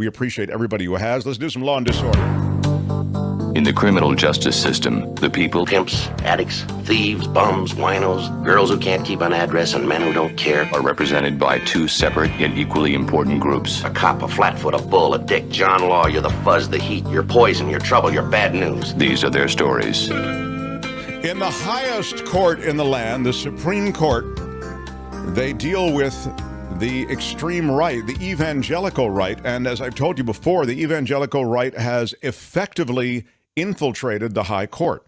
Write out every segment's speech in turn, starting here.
We appreciate everybody who has. Let's do some law and disorder. In the criminal justice system, the people, pimps, addicts, thieves, bums, winos, girls who can't keep an address, and men who don't care, are represented by two separate yet equally important groups. A cop, a flatfoot, a bull, a dick, John Law. You're the fuzz, the heat, you're poison, you're trouble, you're bad news. These are their stories. In the highest court in the land, the Supreme Court, they deal with the extreme right, the evangelical right. And as I've told you before, the evangelical right has effectively infiltrated the high court.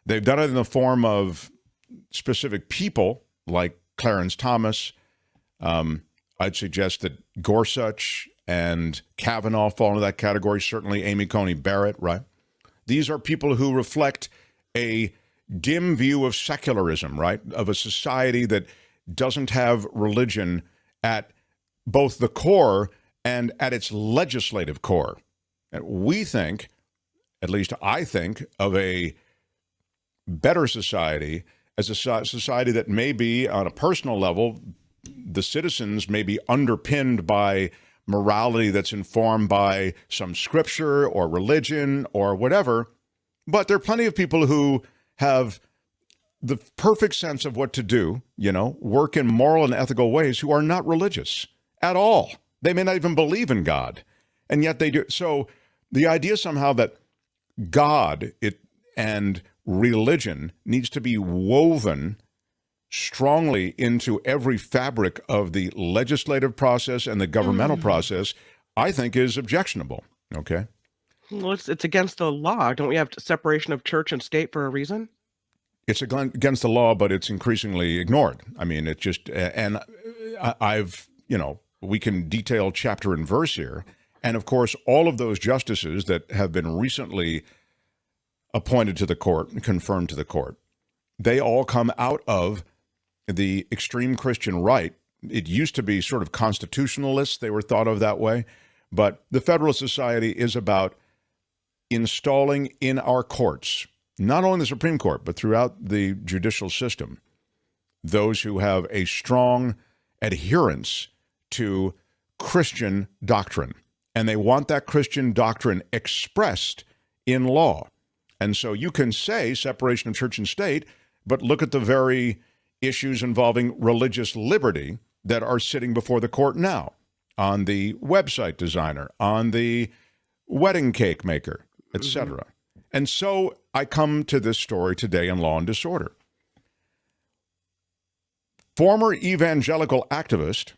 They've done it in the form of specific people like Clarence Thomas. I'd suggest that Gorsuch and Kavanaugh fall into that category. Certainly Amy Coney Barrett, right? These are people who reflect a dim view of secularism, right? Of a society that doesn't have religion at both the core and at its legislative core. And we think, at least I think, of a better society as a society that may be, on a personal level, the citizens may be underpinned by morality that's informed by some scripture or religion or whatever. But there are plenty of people who have the perfect sense of what to do, work in moral and ethical ways, who are not religious at all. They may not even believe in God, and yet they do. So the idea somehow that God and religion needs to be woven strongly into every fabric of the legislative process and the governmental process, I think is objectionable. Okay. Well, it's against the law. Don't we have separation of church and state for a reason? It's against the law, but it's increasingly ignored. I mean, it just, and we can detail chapter and verse here. And of course, all of those justices that have been recently appointed to the court and confirmed to the court, they all come out of the extreme Christian right. It used to be sort of constitutionalists. They were thought of that way. But the Federalist Society is about installing in our courts, not only the Supreme Court, but throughout the judicial system, those who have a strong adherence to Christian doctrine. And they want that Christian doctrine expressed in law. And so you can say separation of church and state, but look at the very issues involving religious liberty that are sitting before the court now, on the website designer, on the wedding cake maker, etc. And so I come to this story today in Law and Disorder. Former evangelical activist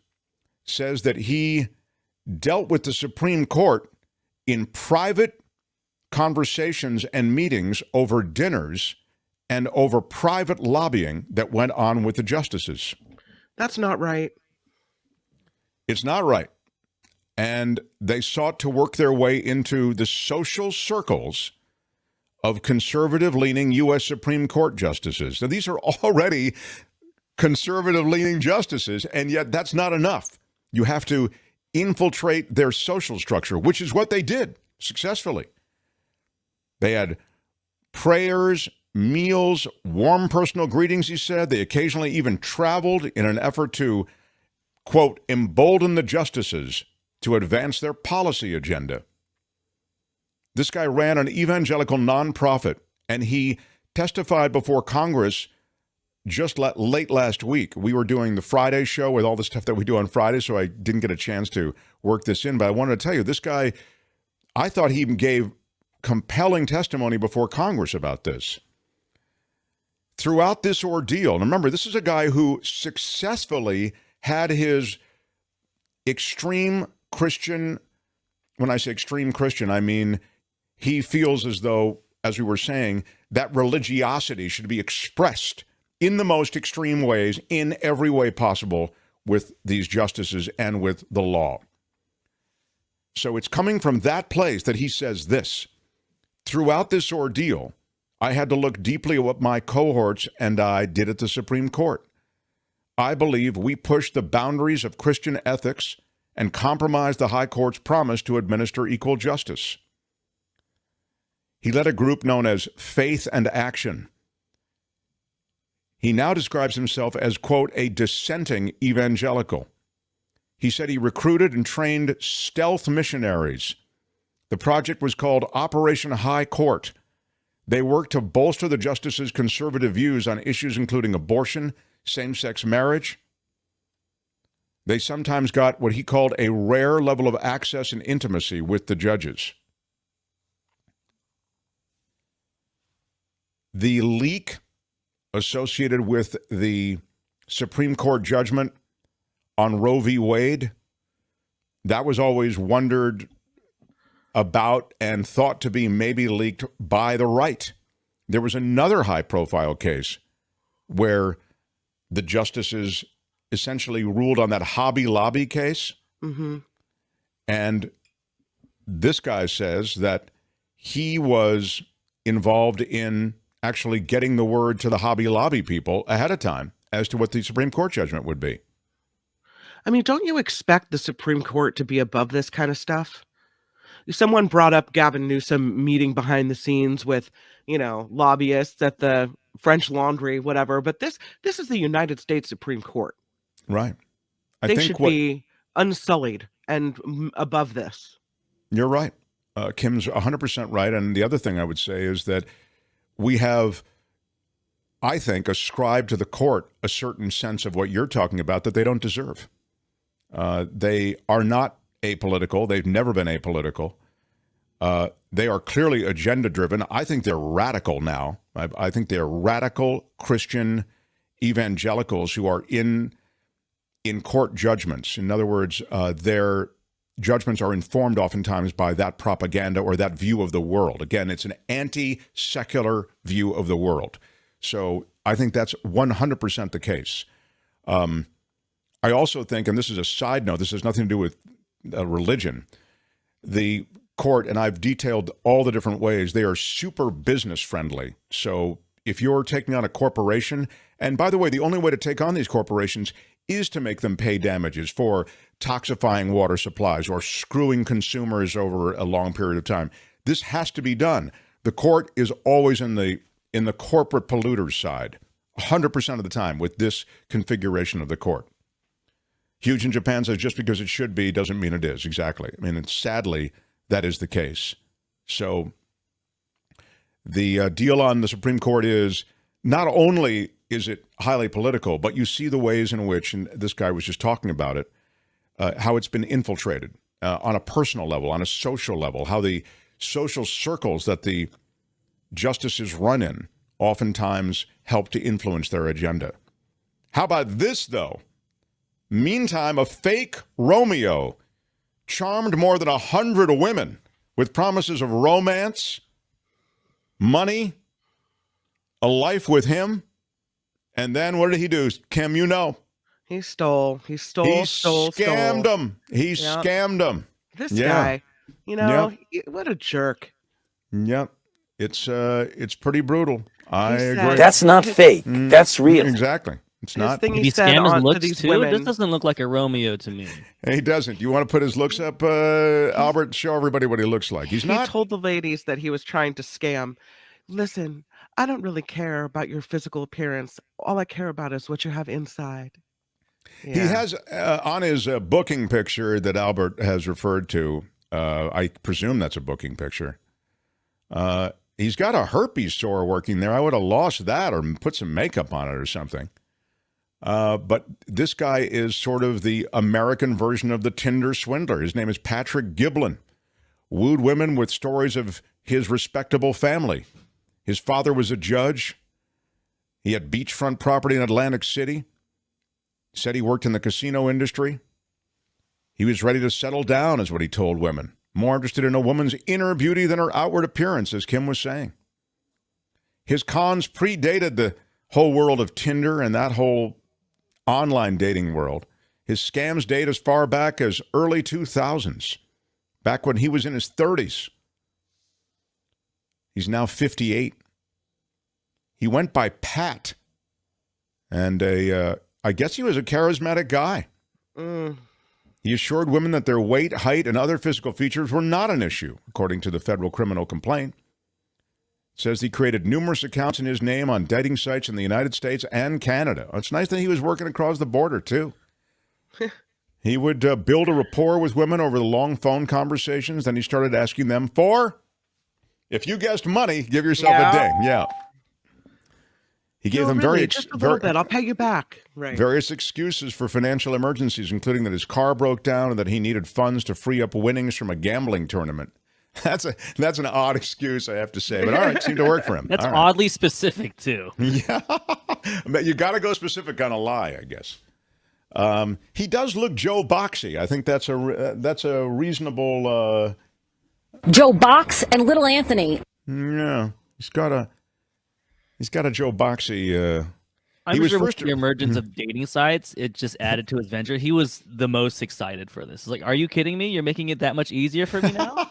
says that he dealt with the Supreme Court in private conversations and meetings over dinners and over private lobbying that went on with the justices. That's not right. It's not right. And they sought to work their way into the social circles of conservative-leaning U.S. Supreme Court justices. Now, these are already conservative-leaning justices, and yet that's not enough. You have to infiltrate their social structure, which is what they did successfully. They had prayers, meals, warm personal greetings, he said. They occasionally even traveled in an effort to, quote, embolden the justices to advance their policy agenda. This guy ran an evangelical nonprofit, and he testified before Congress just late last week. We were doing the Friday show with all the stuff that we do on Friday, so I didn't get a chance to work this in. But I wanted to tell you, this guy, I thought he even gave compelling testimony before Congress about this. Throughout this ordeal, and remember, this is a guy who successfully had his extreme Christian, when I say extreme Christian, I mean he feels as though, as we were saying, that religiosity should be expressed in the most extreme ways, in every way possible, with these justices and with the law. So it's coming from that place that he says this: throughout this ordeal, I had to look deeply at what my cohorts and I did at the Supreme Court. I believe we pushed the boundaries of Christian ethics and compromised the High Court's promise to administer equal justice. He led a group known as Faith and Action. He now describes himself as, quote, a dissenting evangelical. He said he recruited and trained stealth missionaries. The project was called Operation High Court. They worked to bolster the justices' conservative views on issues including abortion, same-sex marriage. They sometimes got what he called a rare level of access and intimacy with the judges. The leak associated with the Supreme Court judgment on Roe v. Wade, that was always wondered about and thought to be maybe leaked by the right. There was another high-profile case where the justices essentially ruled on that Hobby Lobby case. Mm-hmm. And this guy says that he was involved in actually getting the word to the Hobby Lobby people ahead of time as to what the Supreme Court judgment would be. I mean, don't you expect the Supreme Court to be above this kind of stuff? Someone brought up Gavin Newsom meeting behind the scenes with, lobbyists at the French Laundry, whatever. But this is the United States Supreme Court. Right. They should be unsullied and above this. You're right. Kim's 100% right. And the other thing I would say is that we have, I think, ascribed to the court a certain sense of what you're talking about that they don't deserve. They are not apolitical. They've never been apolitical. They are clearly agenda-driven. I think they're radical now. I think they're radical Christian evangelicals who are in court judgments. In other words, their judgments are informed oftentimes by that propaganda or that view of the world. Again, it's an anti-secular view of the world. So I think that's 100% the case. I also think, and this is a side note, this has nothing to do with religion, the court, and I've detailed all the different ways, they are super business friendly. So if you're taking on a corporation, and by the way, the only way to take on these corporations is to make them pay damages for toxifying water supplies or screwing consumers over a long period of time. This has to be done. The court is always in the corporate polluter's side, 100% of the time with this configuration of the court. Huge in Japan says just because it should be doesn't mean it is. Exactly. I mean, sadly, that is the case. So the deal on the Supreme Court is not only is it highly political, but you see the ways in which, and this guy was just talking about it, how it's been infiltrated on a personal level, on a social level, how the social circles that the justices run in oftentimes help to influence their agenda. How about this, though? Meantime, a fake Romeo charmed more than 100 women with promises of romance, money, a life with him. And then what did he do? Kim, you know. He stole. He scammed them. He scammed them. This guy, what a jerk. Yep. It's pretty brutal. I agree. That's not fake. That's real. Exactly. It's not. Thing he said scam his on looks to these too? women, This doesn't look like a Romeo to me. He doesn't. You want to put his looks up, Albert? Show everybody what he looks like. He told the ladies that he was trying to scam. Listen, I don't really care about your physical appearance. All I care about is what you have inside. Yeah. He has on his booking picture that Albert has referred to, I presume that's a booking picture. He's got a herpes sore working there. I would have lost that or put some makeup on it or something. But this guy is sort of the American version of the Tinder swindler. His name is Patrick Giblin. Wooed women with stories of his respectable family. His father was a judge. He had beachfront property in Atlantic City. Said he worked in the casino industry. He was ready to settle down, is what he told women. More interested in a woman's inner beauty than her outward appearance, as Kim was saying. His cons predated the whole world of Tinder and that whole online dating world. His scams date as far back as early 2000s, back when he was in his 30s. He's now 58. He went by Pat, and I guess he was a charismatic guy. He assured women that their weight, height, and other physical features were not an issue, according to the federal criminal complaint. It says he created numerous accounts in his name on dating sites in the United States and Canada. It's nice that he was working across the border, too. He would build a rapport with women over the long phone conversations. Then he started asking them for, if you guessed money, give yourself a ding. Yeah. He gave them just a little bit. I'll pay you back. Right. Various excuses for financial emergencies, including that his car broke down and that he needed funds to free up winnings from a gambling tournament. That's an odd excuse, I have to say, but all right, seemed to work for him. That's oddly specific too. Yeah, you got to go specific on a lie, I guess. He does look Joe Boxy. I think that's a reasonable. Joe Box and Little Anthony. Yeah, he's got a Joe Boxy. I'm sure with the emergence of dating sites, it just added to his venture. He was the most excited for this. It's like, are you kidding me? You're making it that much easier for me now?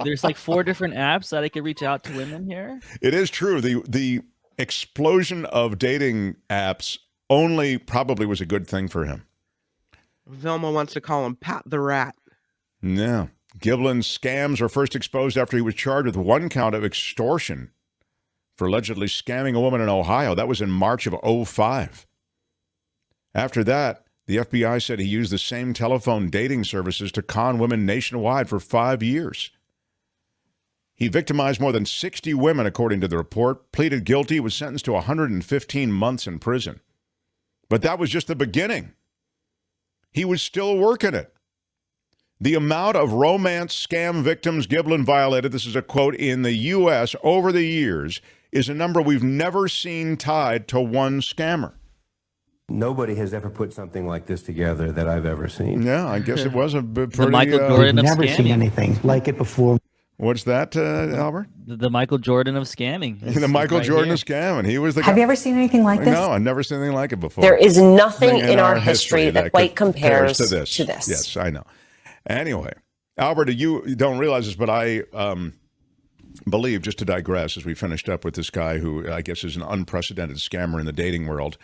There's like 4 different apps that I could reach out to women here. It is true. The explosion of dating apps only probably was a good thing for him. Vilma wants to call him Pat the Rat. Yeah. Giblin's scams were first exposed after he was charged with 1 count of extortion for allegedly scamming a woman in Ohio. That was in March of 2005. After that, the FBI said he used the same telephone dating services to con women nationwide for 5 years. He victimized more than 60 women, according to the report, pleaded guilty, was sentenced to 115 months in prison. But that was just the beginning. He was still working it. The amount of romance scam victims Giblin violated, this is a quote, in the U.S. over the years is a number we've never seen tied to one scammer. Nobody has ever put something like this together that I've ever seen. Yeah, I guess it was a pretty... The Michael Jordan of never scamming. seen anything like it before. What's that, Albert? The Michael Jordan of scamming. The Michael Jordan of scamming. He was the guy. Have you ever seen anything like this? No, I've never seen anything like it before. There is nothing in our history that quite compares to this. Yes, I know. Anyway, Albert, you don't realize this, but I believe, just to digress, as we finished up with this guy who I guess is an unprecedented scammer in the dating world,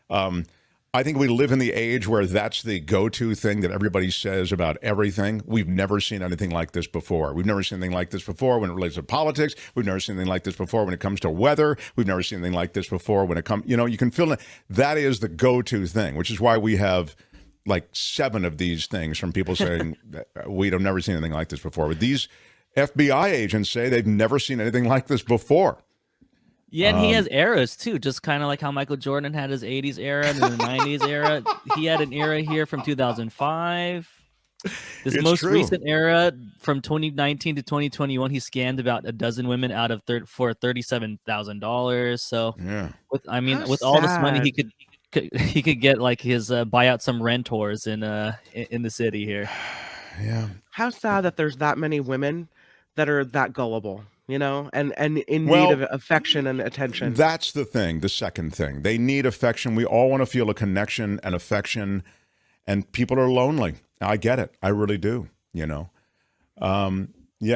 I think we live in the age where that's the go-to thing that everybody says about everything. We've never seen anything like this before. We've never seen anything like this before when it relates to politics. We've never seen anything like this before when it comes to weather. We've never seen anything like this before when it comes, you can feel it. That is the go-to thing, which is why we have like 7 of these things from people saying we've never seen anything like this before. But these FBI agents say they've never seen anything like this before. Yeah, and he has eras too, just kind of like how Michael Jordan had his 80s era and then the 90s era. He had an era here from 2005. This most recent era from 2019 to 2021, he scammed about a dozen women out of for $37,000. So, yeah, with all this money, he could get like his buy out some renters in the city here. Yeah. How sad that there's that many women that are that gullible, and in need of affection and attention. That's the thing, the second thing. They need affection. We all want to feel a connection and affection, and people are lonely. I get it. I really do, Yeah,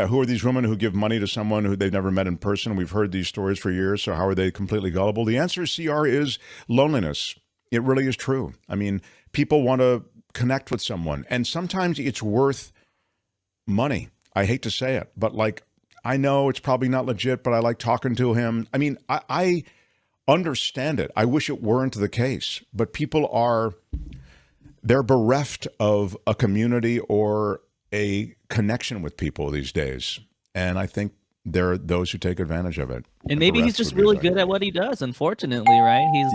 who are these women who give money to someone who they've never met in person? We've heard these stories for years, so how are they completely gullible? The answer, CR, is loneliness. It really is true. I mean, people want to connect with someone, and sometimes it's worth money. I hate to say it, but I know it's probably not legit, but I like talking to him. I mean, I understand it. I wish it weren't the case, but people they're bereft of a community or a connection with people these days. And I think there are those who take advantage of it. And maybe he's just really good at what he does, unfortunately, right? He's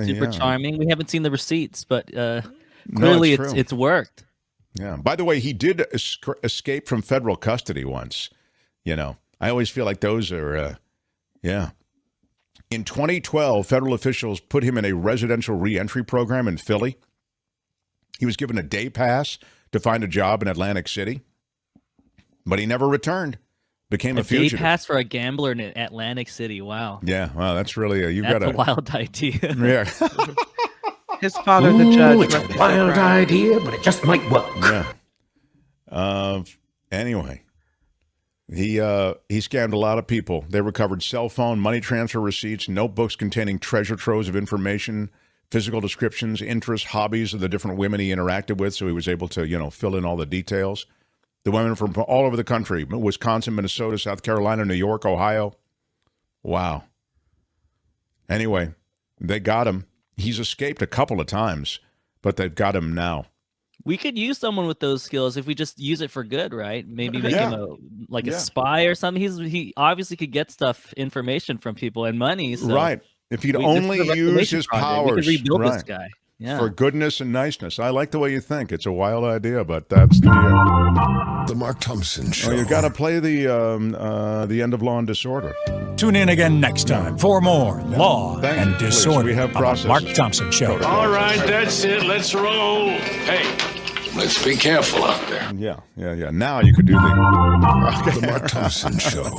super charming. We haven't seen the receipts, but clearly it's worked. Yeah. By the way, he did escape from federal custody once. I always feel like those are, In 2012, federal officials put him in a residential reentry program in Philly. He was given a day pass to find a job in Atlantic City, but he never returned. Became a fugitive. Day pass for a gambler in Atlantic City. Wow. Yeah. Wow. That's really that's a wild idea. Yeah. His father, the judge. It's a wild idea, but it just might work. Yeah. Anyway, he scammed a lot of people. They recovered cell phone, money transfer receipts, notebooks containing treasure troves of information, physical descriptions, interests, hobbies of the different women he interacted with, so he was able to, fill in all the details. The women from all over the country, Wisconsin, Minnesota, South Carolina, New York, Ohio. Wow. Anyway, they got him. He's escaped a couple of times, but they've got him now. We could use someone with those skills if we just use it for good, right? Maybe make him a spy or something. He obviously could get information from people and money. So right. If he'd only use his powers, we could rebuild this guy. Yeah. For goodness and niceness. I like the way you think. It's a wild idea, but that's the Mark Thompson Show. Oh, you got to play the end of Law and Disorder. Tune in again next time for more Law and Disorder. We have on the Mark Thompson Show. All right, that's it. Let's roll. Hey, let's be careful out there. Yeah. Now you could do the Mark Thompson Show.